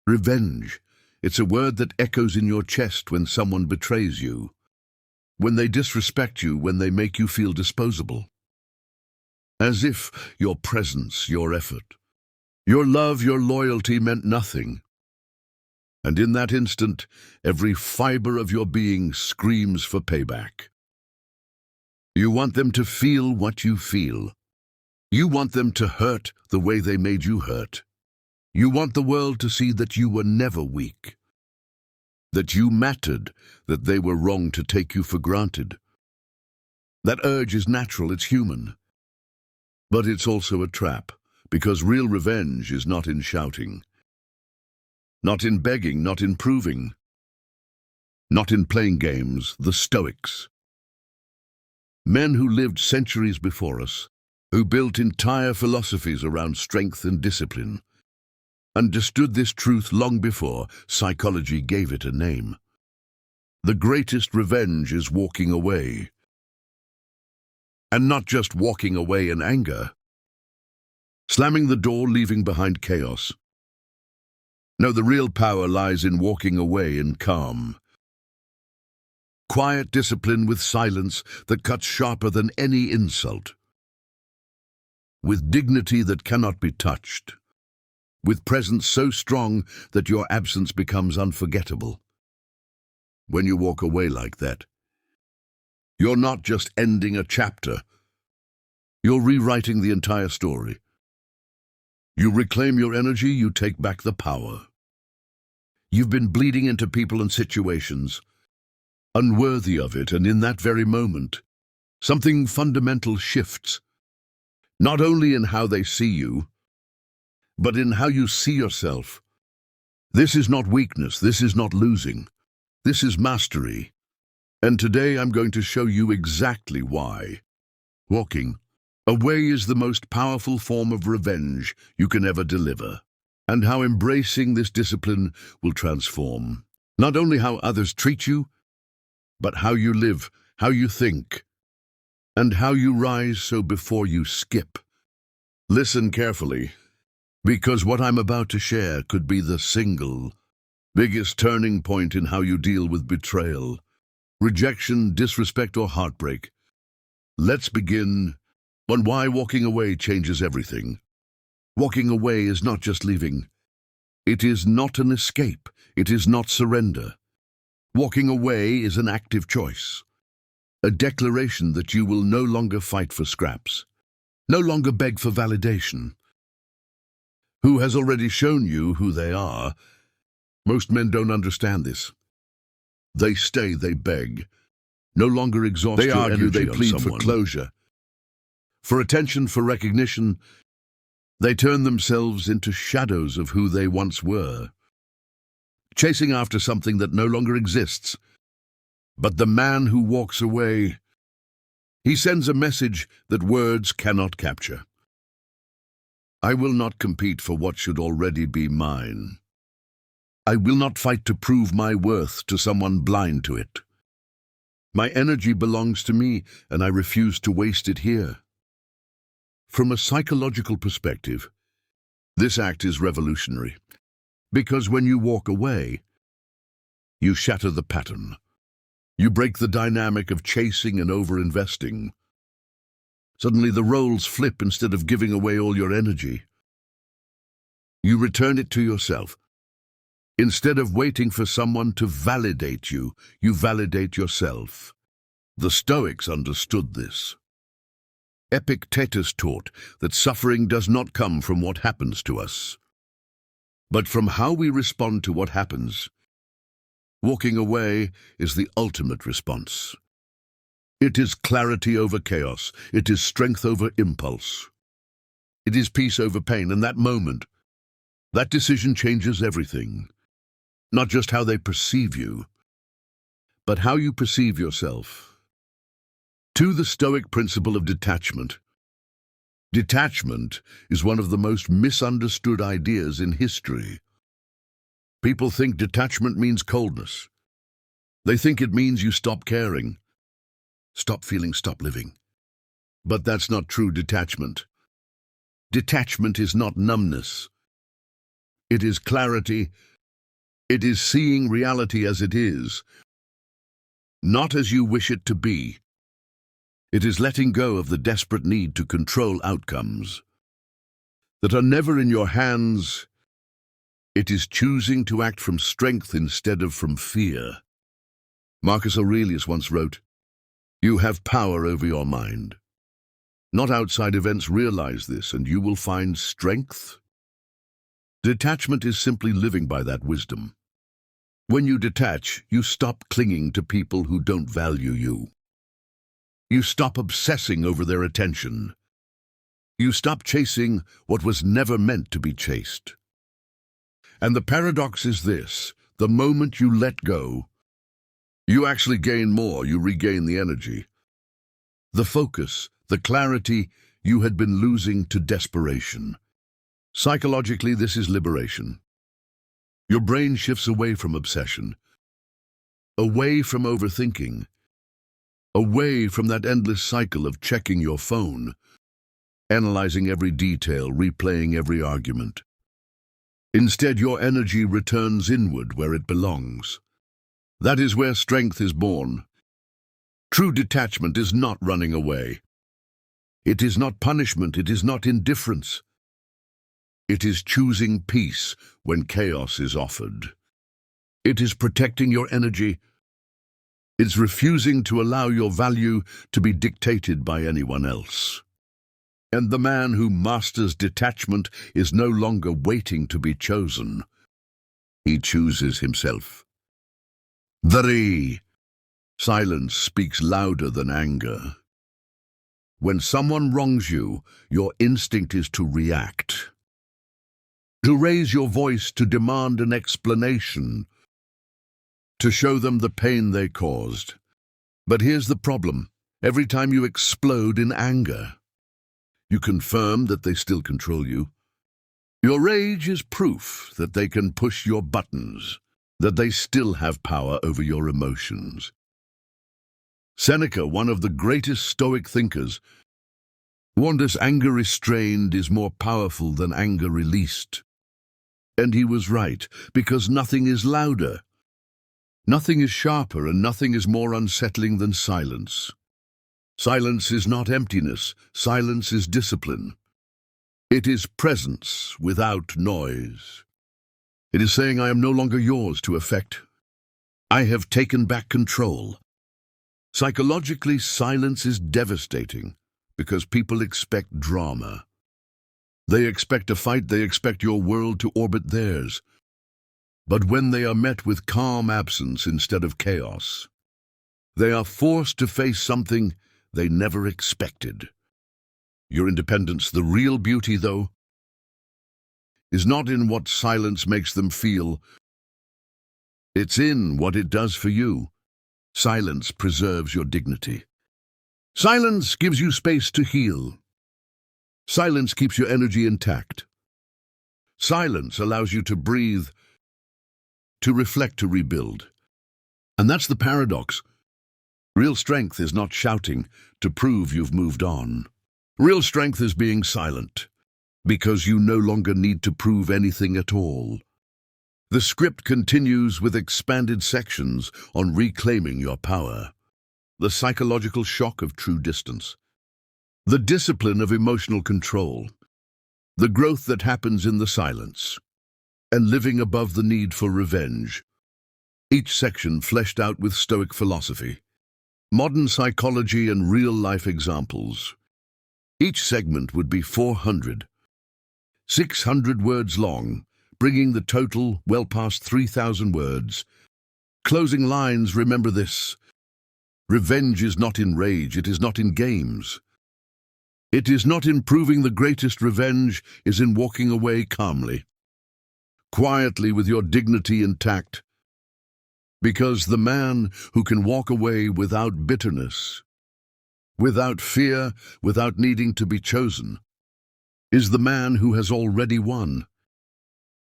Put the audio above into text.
Revenge. It's a word that echoes in your chest when someone betrays you, when they disrespect you, when they make you feel disposable. As if your presence, your effort, your love, your loyalty meant nothing. And in that instant, every fiber of your being screams for payback. You want them to feel what you feel. You want them to hurt the way they made you hurt. You want the world to see that you were never weak, that you mattered, that they were wrong to take you for granted. That urge is natural, it's human. But it's also a trap, because real revenge is not in shouting, not in begging, not in proving, not in playing games. The Stoics, men who lived centuries before us, who built entire philosophies around strength and discipline, understood this truth long before psychology gave it a name. The greatest revenge is walking away. And not just walking away in anger, slamming the door, leaving behind chaos. No, the real power lies in walking away in calm. Quiet discipline with silence that cuts sharper than any insult. With dignity that cannot be touched. With presence so strong that your absence becomes unforgettable. When you walk away like that, you're not just ending a chapter. You're rewriting the entire story. You reclaim your energy, you take back the power. You've been bleeding into people and situations, unworthy of it, and in that very moment, something fundamental shifts. Not only in how they see you, but in how you see yourself. This is not weakness, this is not losing. This is mastery. And today I'm going to show you exactly why. Walking away is the most powerful form of revenge you can ever deliver, and how embracing this discipline will transform not only how others treat you, but how you live, how you think, and how you rise. So before you skip, listen carefully, because what I'm about to share could be the single biggest turning point in how you deal with betrayal, rejection, disrespect, or heartbreak. Let's begin on why walking away changes everything. Walking away is not just leaving. It is not an escape. It is not surrender. Walking away is an active choice, a declaration that you will no longer fight for scraps, no longer beg for validation. Who has already shown you who they are? Most men don't understand this. They stay, they beg, no longer exhaust They your argue, energy they on plead for someone. closure. For attention, for recognition. They turn themselves into shadows of who they once were, chasing after something that no longer exists. But the man who walks away, he sends a message that words cannot capture. I will not compete for what should already be mine. I will not fight to prove my worth to someone blind to it. My energy belongs to me, and I refuse to waste it here. From a psychological perspective, this act is revolutionary, because when you walk away, you shatter the pattern. You break the dynamic of chasing and over-investing. Suddenly the roles flip. Instead of giving away all your energy, you return it to yourself. Instead of waiting for someone to validate you, you validate yourself. The Stoics understood this. Epictetus taught that suffering does not come from what happens to us, but from how we respond to what happens. Walking away is the ultimate response. It is clarity over chaos. It is strength over impulse. It is peace over pain. And that moment, that decision changes everything. Not just how they perceive you, but how you perceive yourself. To the Stoic principle of detachment. Detachment is one of the most misunderstood ideas in history. People think detachment means coldness. They think it means you stop caring, stop feeling, stop living. But that's not true detachment. Detachment is not numbness. It is clarity, It is seeing reality as it is, not as you wish it to be. It is letting go of the desperate need to control outcomes that are never in your hands. It is choosing to act from strength instead of from fear. Marcus Aurelius once wrote, "You have power over your mind. Not outside events. Realize this, and you will find strength." Detachment is simply living by that wisdom. When you detach, you stop clinging to people who don't value you. You stop obsessing over their attention. You stop chasing what was never meant to be chased. And the paradox is this: the moment you let go, you actually gain more. You regain the energy, the focus, the clarity you had been losing to desperation. Psychologically, this is liberation. Your brain shifts away from obsession, away from overthinking, away from that endless cycle of checking your phone, analyzing every detail, replaying every argument. Instead, your energy returns inward where it belongs. That is where strength is born. True detachment is not running away. It is not punishment. It is not indifference. It is choosing peace when chaos is offered. It is protecting your energy. It's refusing to allow your value to be dictated by anyone else. And the man who masters detachment is no longer waiting to be chosen. He chooses himself. Silence speaks louder than anger. When someone wrongs you, your instinct is to react, to raise your voice, to demand an explanation, to show them the pain they caused. But here's the problem. Every time you explode in anger, you confirm that they still control you. Your rage is proof that they can push your buttons, that they still have power over your emotions. Seneca, one of the greatest Stoic thinkers, warned us anger restrained is more powerful than anger released. And he was right, because nothing is louder, nothing is sharper, and nothing is more unsettling than silence. Silence is not emptiness. Silence is discipline. It is presence without noise. It is saying, I am no longer yours to affect. I have taken back control. Psychologically, silence is devastating because people expect drama. They expect a fight. They expect your world to orbit theirs. But when they are met with calm absence instead of chaos, they are forced to face something they never expected. Your independence. The real beauty, though, is not in what silence makes them feel. It's in what it does for you. Silence preserves your dignity. Silence gives you space to heal. Silence keeps your energy intact. Silence allows you to breathe, to reflect, to rebuild. And that's the paradox. Real strength is not shouting to prove you've moved on. Real strength is being silent, because you no longer need to prove anything at all. The script continues with expanded sections on reclaiming your power, the psychological shock of true distance, the discipline of emotional control, the growth that happens in the silence, and living above the need for revenge. Each section fleshed out with Stoic philosophy, modern psychology, and real-life examples. Each segment would be 400, 600 words long, bringing the total well past 3,000 words. Closing lines, remember this. Revenge is not in rage, it is not in games. It is not in proving. The greatest revenge is in walking away calmly, quietly, with your dignity intact. Because the man who can walk away without bitterness, without fear, without needing to be chosen, is the man who has already won.